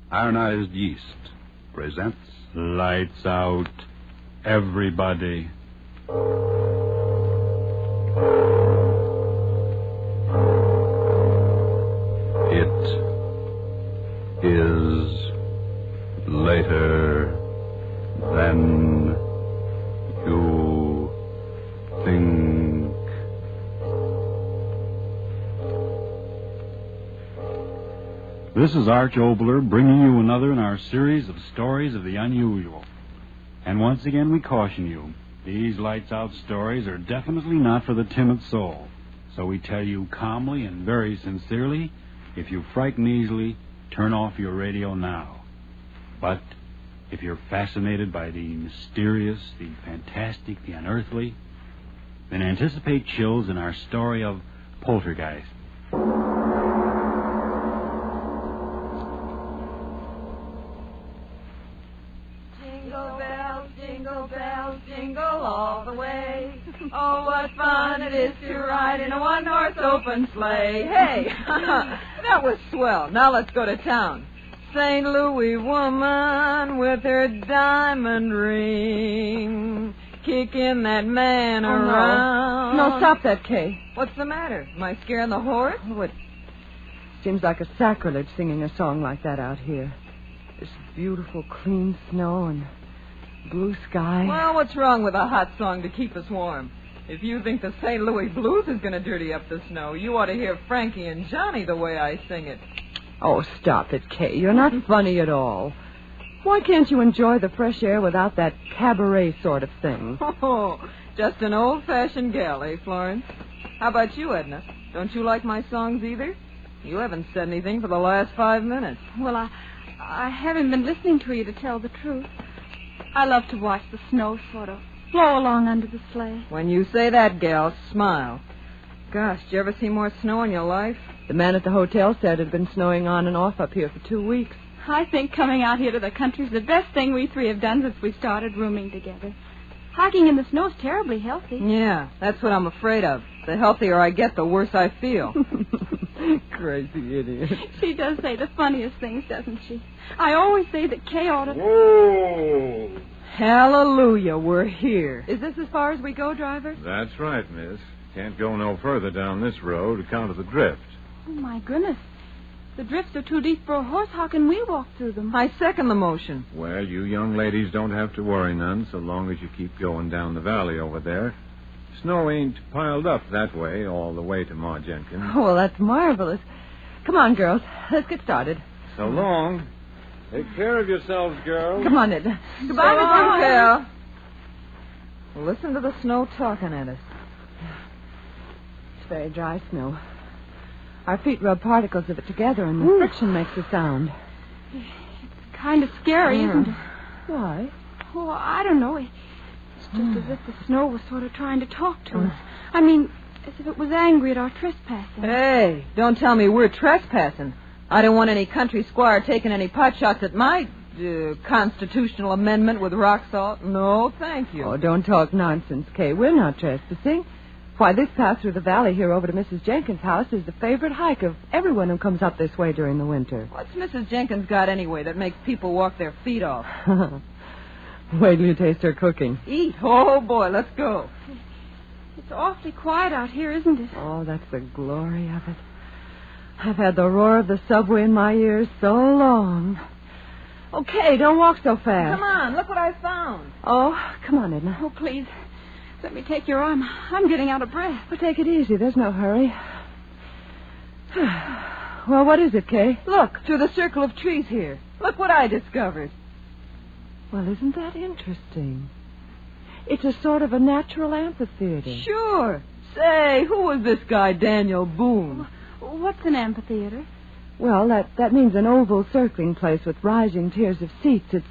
Ironized Yeast presents Lights Out, everybody. It is later than you think. This is Arch Obler bringing you another in our series of stories of the unusual. And once again we caution you, these Lights Out stories are definitely not for the timid soul. So we tell you calmly and very sincerely, if you frighten easily, turn off your radio now. But if you're fascinated by the mysterious, the fantastic, the unearthly, then anticipate chills in our story of Poltergeist. Jingle bells, jingle all the way. Oh, what fun it is to ride in a one-horse open sleigh. Hey, that was swell. Now let's go to town. St. Louis woman with her diamond ring, kicking that man around. No, stop that, Kay. What's the matter? Am I scaring the horse? Oh, it seems like a sacrilege singing a song like that out here. This beautiful, clean snow and blue sky. Well, what's wrong with a hot song to keep us warm? If you think the St. Louis blues is going to dirty up the snow, you ought to hear Frankie and Johnny the way I sing it. Oh, stop it, Kay. You're not funny at all. Why can't you enjoy the fresh air without that cabaret sort of thing? Oh, just an old-fashioned gal, eh, Florence? How about you, Edna? Don't you like my songs either? You haven't said anything for the last 5 minutes. Well, I haven't been listening to you, to tell the truth. I love to watch the snow sort of flow along under the sleigh. When you say that, gal, smile. Gosh, did you ever see more snow in your life? The man at the hotel said it had been snowing on and off up here for 2 weeks. I think coming out here to the country's the best thing we three have done since we started rooming together. Hiking in the snow's terribly healthy. Yeah, that's what I'm afraid of. The healthier I get, the worse I feel. Crazy idiot. She does say the funniest things, doesn't she? I always say that Kay ought to... Whoa! Hallelujah, we're here. Is this as far as we go, driver? That's right, miss. Can't go no further down this road account of the drift. Oh, my goodness. The drifts are too deep for a horse. How can we walk through them? I second the motion. Well, you young ladies don't have to worry none so long as you keep going down the valley over there. Snow ain't piled up that way all the way to Ma Jenkins. Oh, well, that's marvelous. Come on, girls. Let's get started. So long. Take care of yourselves, girls. Come on, Edna. Goodbye, Miss Cal. Listen to the snow talking at us. It's very dry snow. Our feet rub particles of it together, and the friction makes a sound. It's kind of scary, isn't it? Why? Oh, I don't know. It's just as if the snow was sort of trying to talk to us. I mean, as if it was angry at our trespassing. Hey, don't tell me we're trespassing. I don't want any country squire taking any pot shots at my constitutional amendment with rock salt. No, thank you. Oh, don't talk nonsense, Kay. We're not trespassing. Why, this path through the valley here over to Mrs. Jenkins' house is the favorite hike of everyone who comes up this way during the winter. What's Mrs. Jenkins got anyway that makes people walk their feet off? Wait till you taste her cooking. Eat. Oh, boy, let's go. It's awfully quiet out here, isn't it? Oh, that's the glory of it. I've had the roar of the subway in my ears so long. Okay, don't walk so fast. Come on, look what I found. Oh, come on, Edna. Oh, please. Let me take your arm. I'm getting out of breath. Well, take it easy. There's no hurry. Well, what is it, Kay? Look, through the circle of trees here. Look what I discovered. Well, isn't that interesting? It's a sort of a natural amphitheater. Sure. Say, who was this guy, Daniel Boone? What's an amphitheater? Well, that means an oval circling place with rising tiers of seats. It's,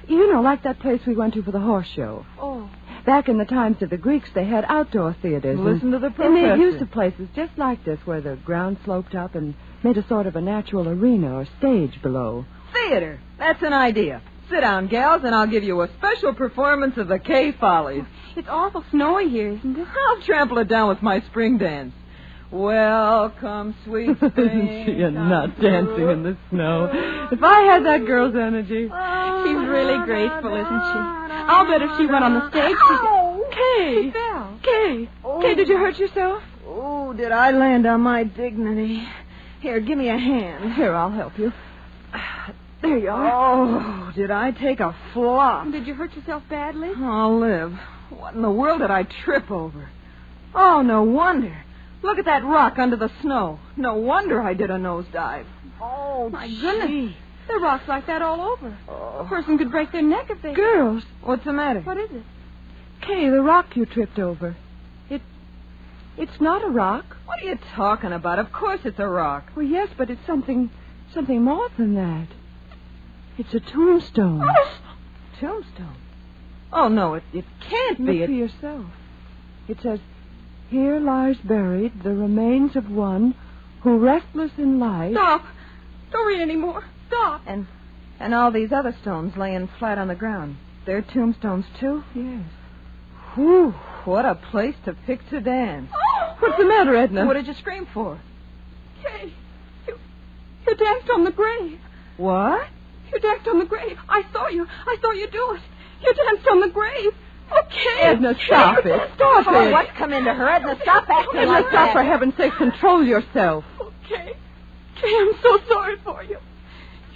like that place we went to for the horse show. Oh. Back in the times of the Greeks, they had outdoor theaters. Listen to the professor. And they made use of places just like this, where the ground sloped up and made a sort of a natural arena or stage below. Theater. That's an idea. Sit down, gals, and I'll give you a special performance of the Kay Follies. It's awful snowy here, isn't it? I'll trample it down with my spring dance. Welcome, sweet thing. She is not dancing in the snow. If I had that girl's energy. She's really graceful, isn't she? I'll bet if she went on the stage, Kay. She fell. Kay. Kay, did you hurt yourself? Oh, did I land on my dignity? Here, give me a hand. Here, I'll help you. There you are. Oh, did I take a flop? Did you hurt yourself badly? Oh, Liv, what in the world did I trip over? Oh, no wonder. Look at that rock under the snow. No wonder I did a nosedive. Oh, My goodness. gee. There are rocks like that all over. Oh. A person could break their neck if they... Girls. What's the matter? What is it? Kay, the rock you tripped over. It's not a rock. What are you talking about? Of course it's a rock. Well, yes, but it's something more than that. It's a tombstone. Tombstone? Oh, no, it can't Look be. for yourself. It says, "Here lies buried the remains of one who, restless in life..." Stop. Don't read any more. Stop. And all these other stones laying flat on the ground. They're tombstones, too? Yes. Whew, what a place to pick to dance. What's the matter, Edna? What did you scream for? Kay, you danced on the grave. What? You danced on the grave. I saw you. I saw you do it. You danced on the grave. Okay. Edna, stop it. Stop Oh, it. what's come into her? Edna, stop acting Edna, like stop, that. for heaven's sake. Control yourself. Okay. Kay, I'm so sorry for you.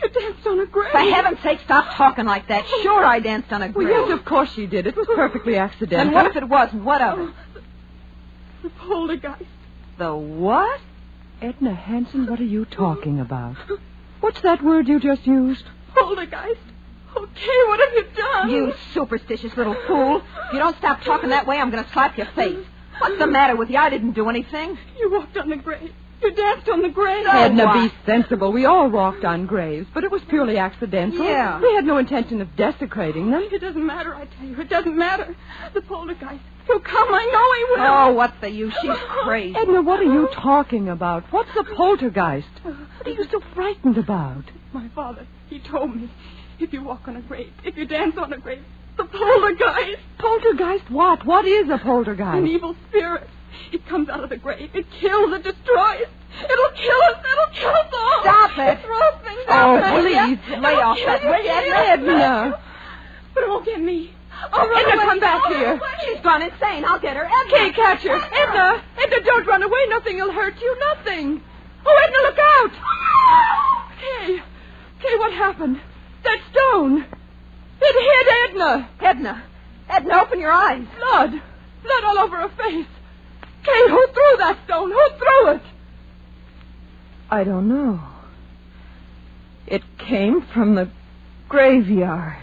You danced on a grave. For heaven's sake, stop talking like that. Sure, I danced on a Well, grave. yes, of course she did. It was perfectly accidental. And what if it wasn't? What of it? The poltergeist. The what? Edna Hanson, what are you talking about? What's that word you just used? Poltergeist. Okay, what have you done? You superstitious little fool. If you don't stop talking that way, I'm going to slap your face. What's the matter with you? I didn't do anything. You walked on the grave. You danced on the grave. Edna, what? be sensible. We all walked on graves, but it was purely accidental. Yeah. We had no intention of desecrating them. It doesn't matter, I tell you. It doesn't matter. The poltergeist. He'll come. I know he will. Oh, what's the use? She's crazy. Edna, what are you talking about? What's a poltergeist? What are you so frightened about? My father, he told me, if you walk on a grave, if you dance on a grave, the poltergeist. Poltergeist what? What is a poltergeist? An evil spirit. It comes out of the grave. It kills. It destroys. It'll kill us. It'll kill us all. Stop it. It's roasting. Oh, Stop it. please, lay off that. Will you, Edna. But it won't get me. I'll run Edna, away. come back I'll run here. away. She's gone insane. I'll get her. Edna. Kay, catch her. Edna, don't run away. Nothing will hurt you. Nothing. Oh, Edna, look out. Kay, what happened? That stone. It hit Edna. Edna, open your eyes. Blood all over her face. Kay, who threw that stone? Who threw it? I don't know. It came from the graveyard.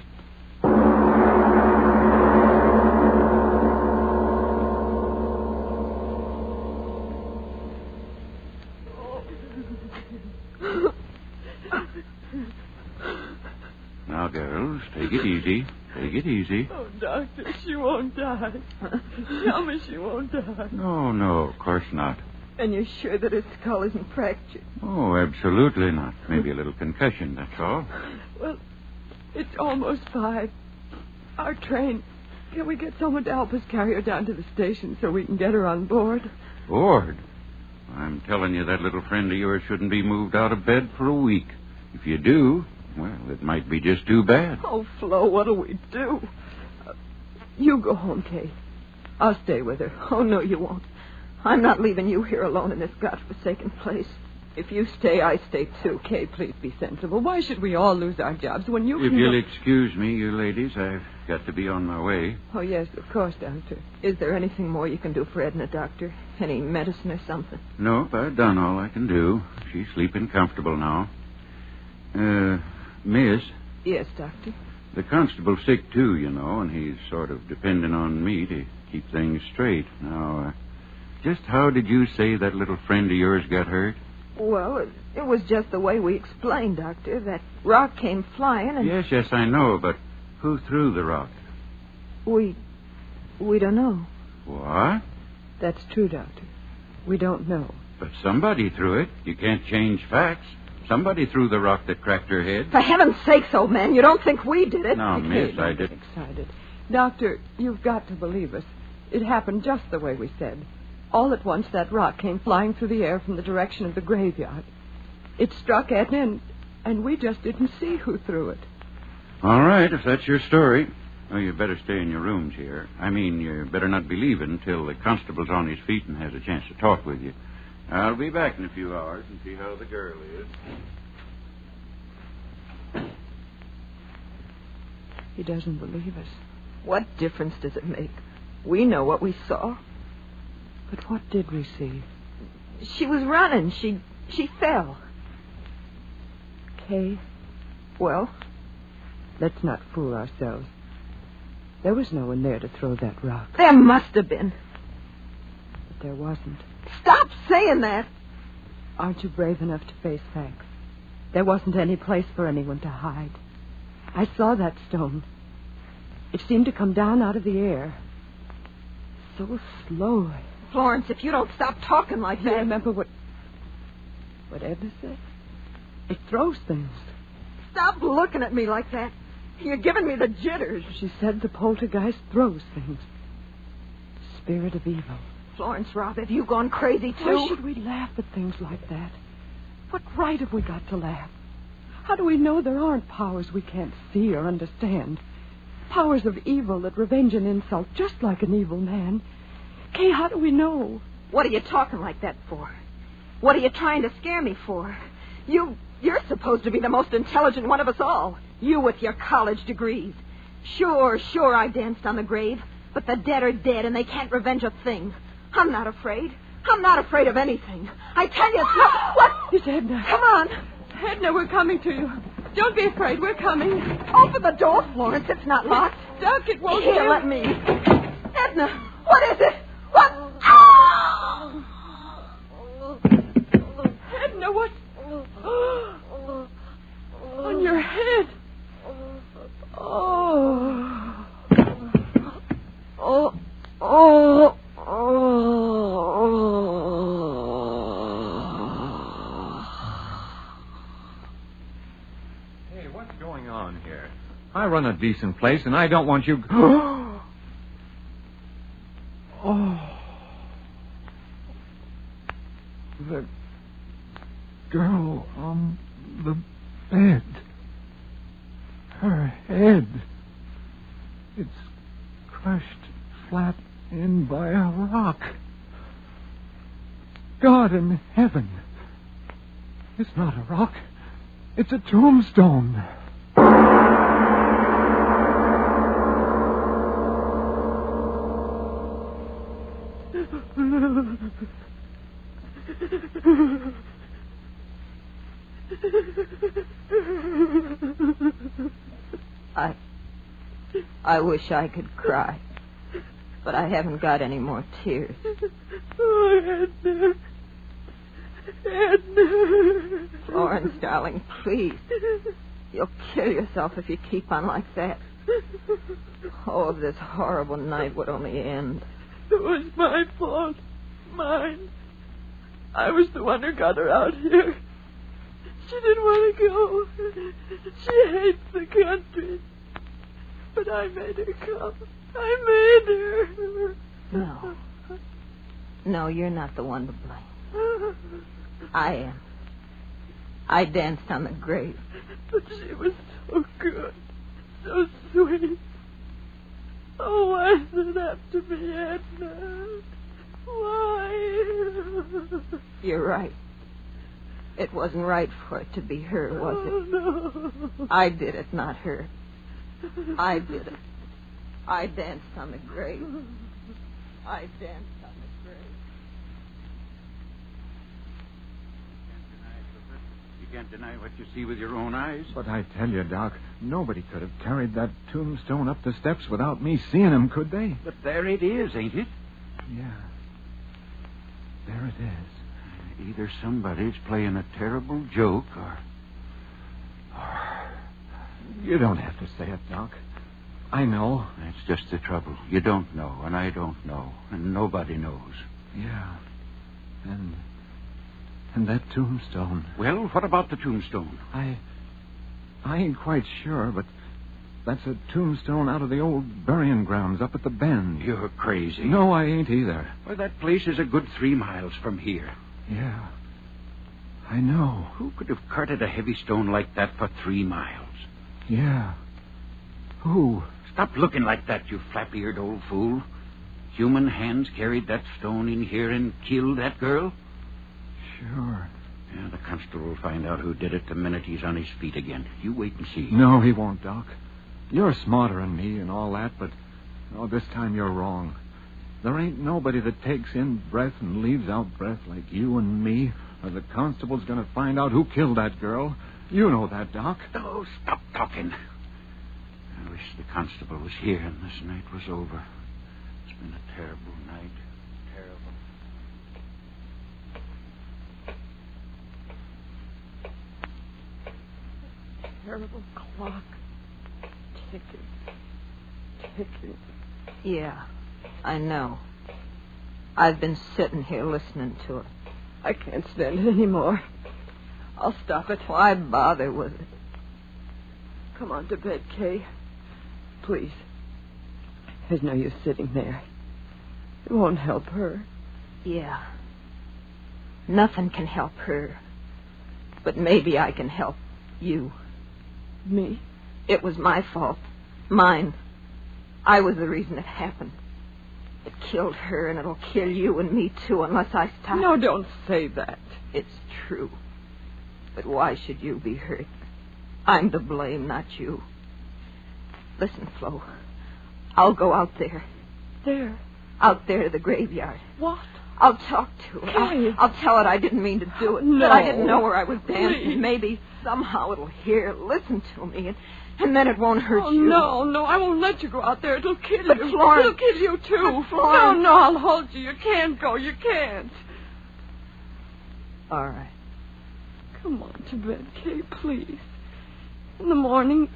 Now, girls, take it easy. Take it easy. Oh, Doctor, she won't die. Tell me she won't die. No, of course not. And you're sure that her skull isn't fractured? Oh, absolutely not. Maybe a little concussion, that's all. Well, it's almost 5. Our train. Can we get someone to help us carry her down to the station so we can get her on board? Bored? I'm telling you, that little friend of yours shouldn't be moved out of bed for a week. If you do, well, it might be just too bad. Oh, Flo, what'll we do? You go home, Kay. I'll stay with her. Oh, no, you won't. I'm not leaving you here alone in this godforsaken place. If you stay, I stay too. Kay, please be sensible. Why should we all lose our jobs when you If can... you'll excuse me, you ladies, I've got to be on my way. Oh, yes, of course, Doctor. Is there anything more you can do for Edna, Doctor? Any medicine or something? Nope, I've done all I can do. She's sleeping comfortable now. Miss, Yes, Doctor. the constable's sick, too, you know, and he's sort of depending on me to keep things straight. Now, just how did you say that little friend of yours got hurt? Well, it was just the way we explained, Doctor. That rock came flying and... Yes, I know, but who threw the rock? We don't know. What? That's true, Doctor. We don't know. But somebody threw it. You can't change facts. Somebody threw the rock that cracked her head. For heaven's sakes, old man, you don't think we did it? Now, miss, Kay, don't I get didn't. excited. Doctor, you've got to believe us. It happened just the way we said. All at once, that rock came flying through the air from the direction of the graveyard. It struck Edna, and we just didn't see who threw it. All right, if that's your story. Oh, you better stay in your rooms here. I mean, you better not be leaving till the constable's on his feet and has a chance to talk with you. I'll be back in a few hours and see how the girl is. He doesn't believe us. What difference does it make? We know what we saw. But what did we see? She was running. She fell. Kay, well, let's not fool ourselves. There was no one there to throw that rock. There must have been. But there wasn't. Stop saying that. Aren't you brave enough to face facts? There wasn't any place for anyone to hide. I saw that stone. It seemed to come down out of the air. So slowly. Florence, if you don't stop talking like You that... remember what Edna said? It throws things. Stop looking at me like that. You're giving me the jitters. She said the poltergeist throws things. The spirit of evil. Florence, Rob, have you gone crazy, too? Why should we laugh at things like that? What right have we got to laugh? How do we know there aren't powers we can't see or understand? Powers of evil that revenge an insult just like an evil man. Kay, how do we know? What are you talking like that for? What are you trying to scare me for? You're supposed to be the most intelligent one of us all. You with your college degrees. Sure, I danced on the grave. But the dead are dead and they can't revenge a thing. I'm not afraid. I'm not afraid of anything. I tell you, it's not... What? It's Edna. Come on. Edna, we're coming to you. Don't be afraid. We're coming. Open the door, Florence. It's not locked. Duck, it won't Here, do. let me. Edna, what is it? What? Ah! Edna, what? On your head. Oh. Oh. Oh. Hey, what's going on here? I run a decent place, and I don't want you... Oh. The girl on the bed. Her head. It's crushed flat in by a rock. God in heaven. It's not a rock. It's a tombstone. I wish I could cry. But I haven't got any more tears. Oh, Edna. Edna. Florence, darling, please. You'll kill yourself if you keep on like that. Oh, if this horrible night would only end. It was my fault. Mine. I was the one who got her out here. She didn't want to go. She hates the country. But I made her come. I made her. No. No, you're not the one to blame. I am. I danced on the grave. But she was so good. So sweet. Oh, why does it have to be Edna? Why? You're right. It wasn't right for it to be her, was it? Oh, no. I did it, not her. I did it. I danced on the grave. I danced on the grave. You can't deny what you see with your own eyes. But I tell you, Doc, nobody could have carried that tombstone up the steps without me seeing him, could they? But there it is, ain't it? Yeah. There it is. Either somebody's playing a terrible joke or... You don't have to say it, Doc. I know. That's just the trouble. You don't know, and I don't know, and nobody knows. Yeah. And that tombstone. Well, what about the tombstone? I ain't quite sure, but That's a tombstone out of the old burying grounds up at the bend. You're crazy. No, I ain't either. Well, that place is a good 3 miles from here. Yeah. I know. Who could have carted a heavy stone like that for 3 miles? Yeah. Who? Stop looking like that, you flap-eared old fool. Human hands carried that stone in here and killed that girl? Sure. Yeah, the constable will find out who did it the minute he's on his feet again. You wait and see. No, he won't, Doc. You're smarter than me and all that, but this time you're wrong. There ain't nobody that takes in breath and leaves out breath like you and me, or the constable's going to find out who killed that girl. You know that, Doc. Oh, stop talking. I wish the constable was here and this night was over. It's been a terrible night. Terrible. Terrible clock. Ticking. Yeah, I know. I've been sitting here listening to it. I can't stand it anymore. I'll stop it. Why bother with it? Come on to bed, Kay. Please. There's no use sitting there. It won't help her. Yeah. Nothing can help her. But maybe I can help you. Me? It was my fault. Mine. I was the reason it happened. It killed her, and it'll kill you and me, too, unless I stop. No, don't say that. It's true. But why should you be hurt? I'm to blame, not you. Listen, Flo. I'll go out there. There? Out there to the graveyard. What? I'll talk to her. Kay. I'll tell it I didn't mean to do it. No. That I didn't know where I was dancing. Please. Maybe somehow it'll hear, listen to me, and then it won't hurt you. No, I won't let you go out there. It'll kill But you. Florence... It'll kill you, too. But Florence... No, I'll hold you. You can't go. You can't. All right. Come on to bed, Kay, please. In the morning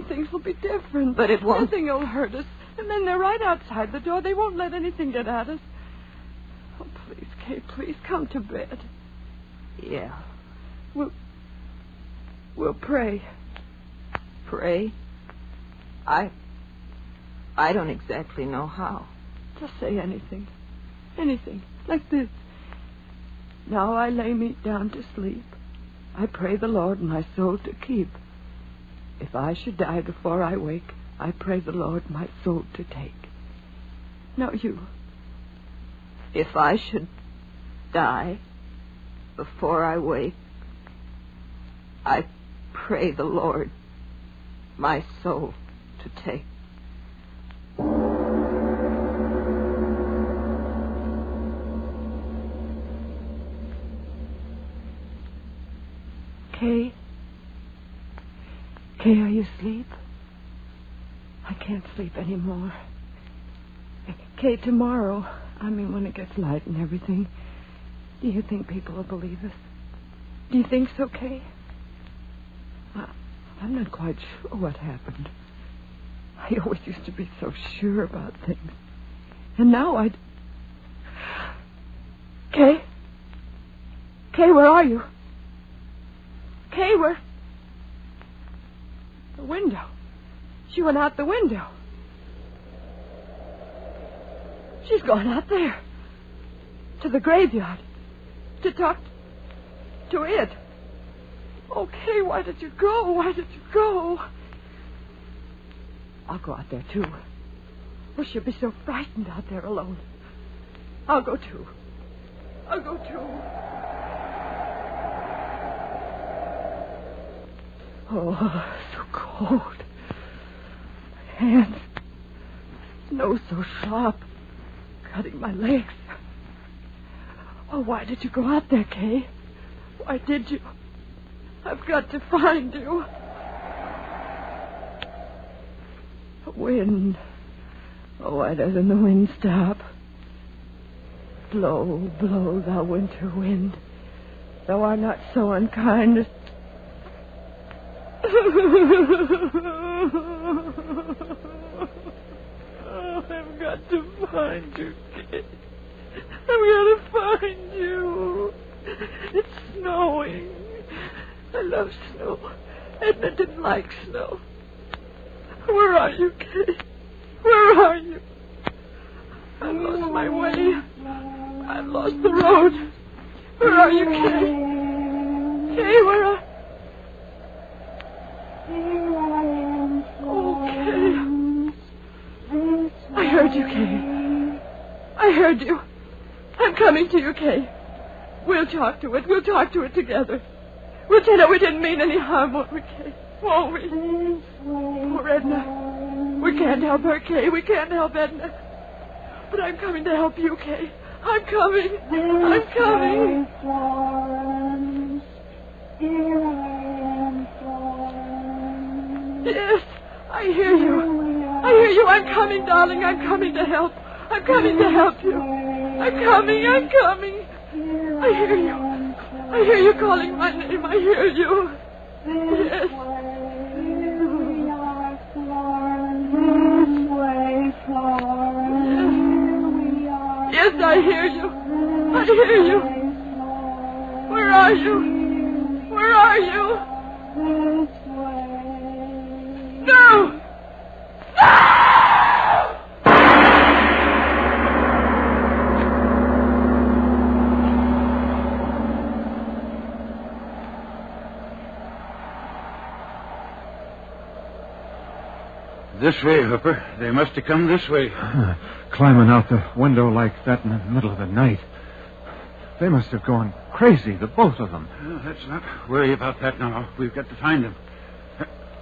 things will be different. But it won't. Nothing will hurt us. And then they're right outside the door. They won't let anything get at us. Oh, please, Kay, please come to bed. Yeah. We'll pray. Pray? I don't exactly know how. Just say anything. Anything. Like this. Now I lay me down to sleep. I pray the Lord my soul to keep. If I should die before I wake, I pray the Lord my soul to take. Now you. If I should die before I wake, I pray the Lord my soul to take. Kay? Kay, are you asleep? I can't sleep anymore. Kay, tomorrow, when it gets light and everything, do you think people will believe us? Do you think so, Kay? I'm not quite sure what happened. I always used to be so sure about things. And now Kay? Kay, where are you? Kay, where? The window. She went out the window. She's gone out there. To the graveyard. To talk to it. Okay, why did you go? Why did you go? I'll go out there, too. Oh, she'll be so frightened out there alone. I'll go, too. Oh, so cold. My hands. Nose so sharp. Cutting my legs. Oh, why did you go out there, Kay? Why did you? I've got to find you. The wind. Oh, why doesn't the wind stop? Blow, blow, thou winter wind. Thou art not so unkind. Oh, I've got to find you, kid. I've got to find you. It's snowing. I love snow. Edna didn't like snow. Where are you, Kay? Where are you? I've lost my way. I've lost the road. Where are you, Kay? Kay, where are... Oh, Kay. I heard you, Kay. I heard you. I'm coming to you, Kay. We'll talk to it. We'll talk to it together. We'll tell her we didn't mean any harm, won't we, Kay? Won't we? Poor Edna. We can't help her, Kay. We can't help Edna. But I'm coming to help you, Kay. I'm coming. I'm coming. Yes, I hear you. I hear you. I'm coming, darling. I'm coming to help. I'm coming to help you. I'm coming. I'm coming. I hear you. I hear you calling my name. I hear you. Yes. Yes, I hear you. I hear you. Where are you? Where are you? No! No! This way, Hooper. They must have come this way. Climbing out the window like that in the middle of the night. They must have gone crazy, the both of them. Well, let's not worry about that now. We've got to find them.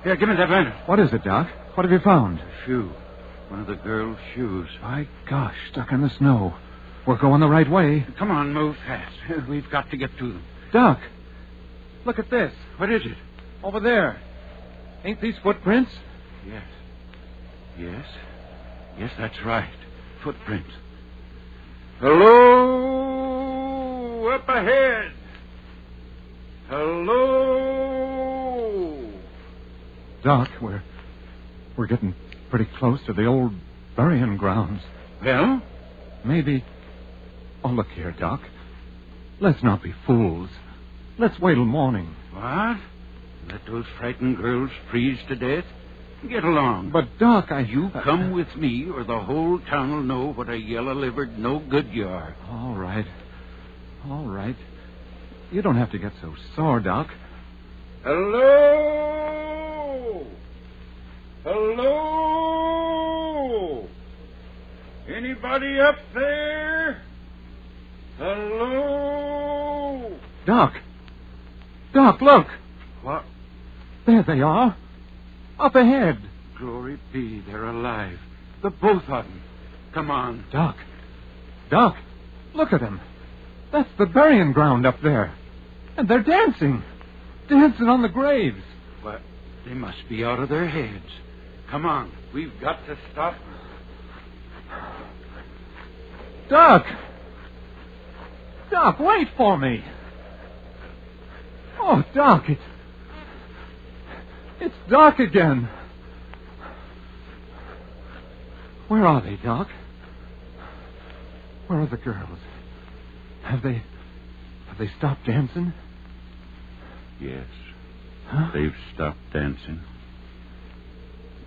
Here, give me that lantern. What is it, Doc? What have you found? A shoe. One of the girl's shoes. My gosh, stuck in the snow. We're going the right way. Come on, move fast. We've got to get to them. Doc, look at this. What is it? Over there. Ain't these footprints? Yes. Yes. Yes, that's right. Footprints. Hello! Up ahead! Hello! Doc, we're getting pretty close to the old burying grounds. Well? Maybe... Oh, look here, Doc. Let's not be fools. Let's wait till morning. What? Let those frightened girls freeze to death? Get along. But, Doc, You come with me, or the whole town will know what a yellow-livered no-good you are. All right. All right. You don't have to get so sore, Doc. Hello? Hello? Anybody up there? Hello? Doc! Doc, look! What? There they are. Up ahead. Glory be, they're alive. The both of them. Come on. Doc. Doc, look at them. That's the burying ground up there. And they're dancing. Dancing on the graves. What? They must be out of their heads. Come on. We've got to stop them. Doc! Doc, wait for me. Oh, Doc, it's dark again. Where are they, Doc? Where are the girls? Have they stopped dancing? Yes. Huh? They've stopped dancing.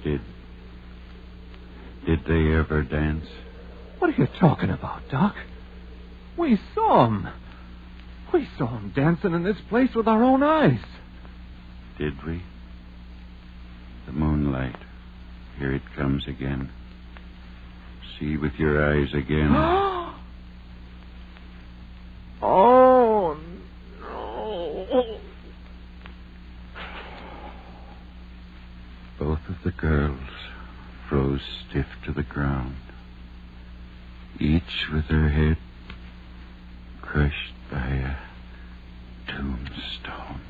Did they ever dance? What are you talking about, Doc? We saw them. We saw them dancing in this place with our own eyes. Did we? The moonlight. Here it comes again. See with your eyes again. Oh, no. Both of the girls froze stiff to the ground, each with her head crushed by a tombstone.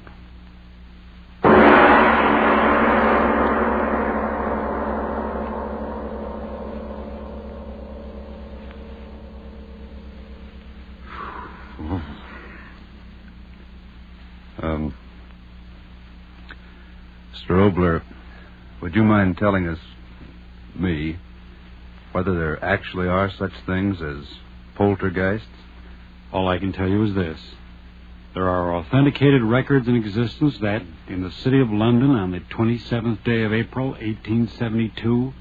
Mr. Obler, would you mind telling us, me, whether there actually are such things as poltergeists? All I can tell you is this. There are authenticated records in existence that, in the city of London on the 27th day of April, 1872,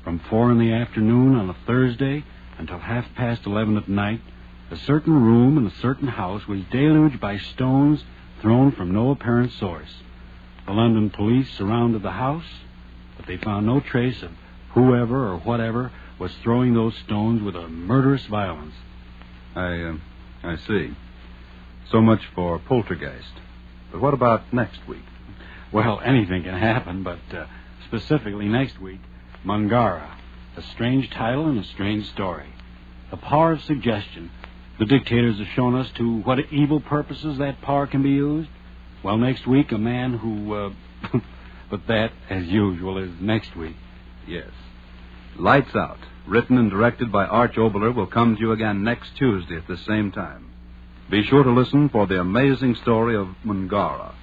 from 4 in the afternoon on a Thursday until 11:30 at night, a certain room in a certain house was deluged by stones thrown from no apparent source. The London police surrounded the house, but they found no trace of whoever or whatever was throwing those stones with a murderous violence. I see. So much for Poltergeist. But what about next week? Well, anything can happen, but specifically next week, Mungara. A strange title and a strange story. The power of suggestion. The dictators have shown us to what evil purposes that power can be used. Well, next week, a man who... but that, as usual, is next week. Yes. Lights Out, written and directed by Arch Oboler, will come to you again next Tuesday at the same time. Be sure to listen for the amazing story of Mungara.